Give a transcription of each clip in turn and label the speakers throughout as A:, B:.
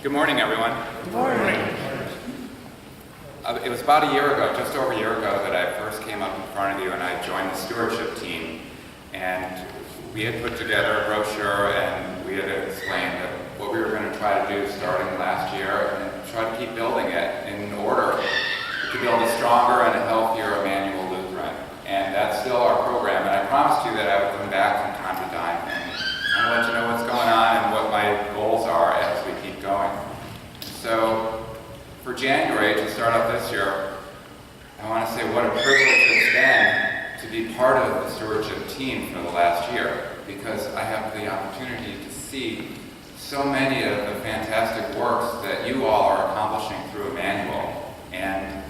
A: Good morning, everyone.
B: Good morning.
A: It was about a year ago, just over a year ago, that I first came up in front of you and I joined the Stewardship team. And we had put together a brochure and we had explained what we were going to try to do starting last year and try to keep building it in order to build a stronger and a healthier Immanuel Lutheran. And that's still our program. And I promised you that I would come back from time to time and let you know what's going on and what my goals are as we keep going. So for January, to start off this year, I want to say what a privilege it's been to be part of the stewardship team for the last year, because I have the opportunity to see so many of the fantastic works that you all are accomplishing through Immanuel. And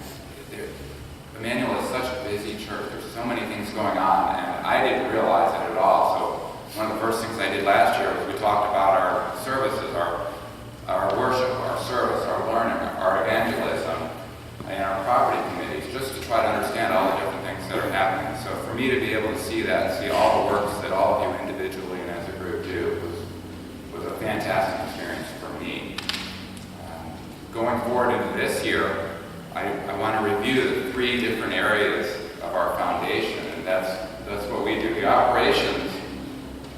A: Immanuel is such a busy church. There's so many things going on, and I didn't realize it at all. So one of the first things I did last year was we talked about our services, our worship, our service, our learning, our evangelism, and our property committees, just to try to understand all the different things that are happening. So for me to be able to see that, and see all the works that all of you individually and as a group do, was a fantastic experience for me. Going forward into this year, I want to review the three different areas of our foundation, and that's what we do. The operations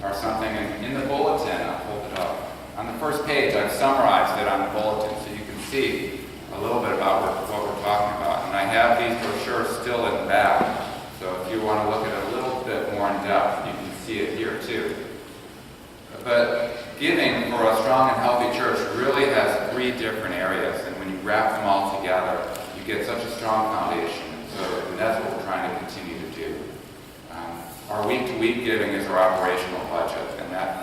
A: are something in the bulletin. I'll hold it up. On the first page, I've summarized it on the bulletin so you can see a little bit about what we're talking about. And I have these brochures still in the back, so if you want to look at it a little bit more in depth, you can see it here too. But giving for a strong and healthy church really has three different areas, and when you wrap them all together, you get such a strong foundation. And that's what we're trying to continue to do. Our week-to-week giving is our operational budget, and that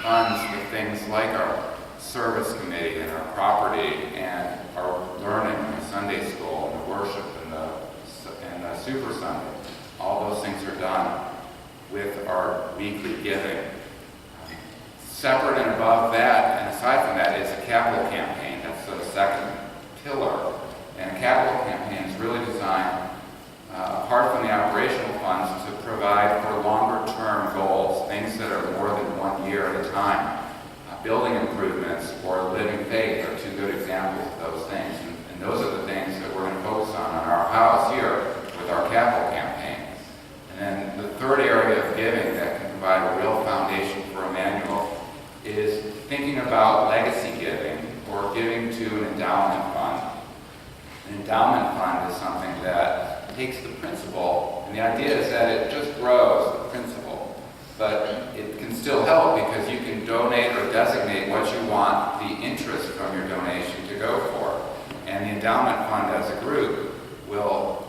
A: funds the things like our service committee and our property and our learning and the Sunday school and the worship and the Super Sunday. All those things are done with our weekly giving. Separate and above that, and aside from that, is a capital campaign. That's the second pillar. And a capital campaign is really designed, apart from the operational funds, to provide for longer-term goals, things that are more than 1 year at a time. Building improvements or living faith are two good examples of those things. And those are the things that we're going to focus on our house here with our capital campaign. And then the third area of giving that can provide a real foundation for Immanuel is thinking about legacy giving or giving to an endowment fund. An endowment fund is something that takes the principal, and the idea is that it just grows the principal, but it can still help because you can donate or designate what you want the interest from your donation to go for. And the endowment fund as a group will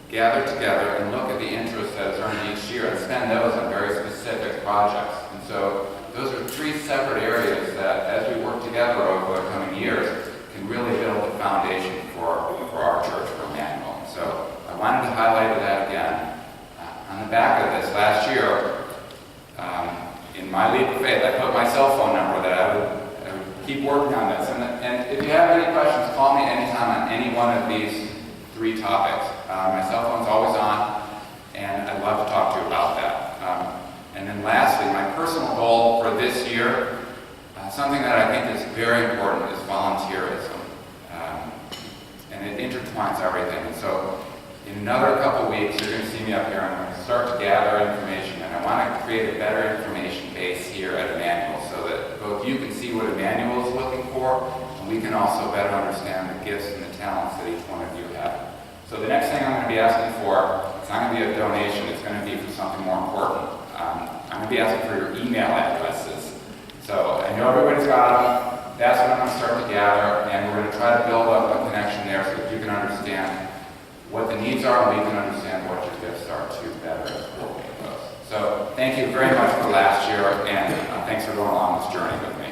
A: gather together and look at the interest that is earned each year and spend those on very specific projects. And so those are three separate areas that, as we work together over the coming years, can really build the foundation for our church, for Immanuel. So I wanted to highlight that again. On the back of this, last year, in my leap of faith, I put my cell phone number that I would keep working on this. And if you have any questions, call me anytime on any one of these three topics. My cell phone's always on, and I'd love to talk to you about that. And then lastly, my personal goal for this year, something that I think is very important, is volunteerism. And it intertwines everything. And so in another couple weeks, you're going to see me up here, and I'm going to start to gather information. And I want to create a better information base here at Immanuel so that both you can see what Immanuel is looking for, and we can also better understand the gifts and the talents that each one of you have. So the next thing I'm going to be asking for, it's not going to be a donation, it's going to be for something more important. I'm going to be asking for your email addresses. So I know everybody's got them. That's what I'm going to start to gather, and we're going to try to build up a connection there so that you can understand what the needs are, and we can understand what your gifts are too better coordinate those. So thank you very much for last year, and thanks for going along this journey with me.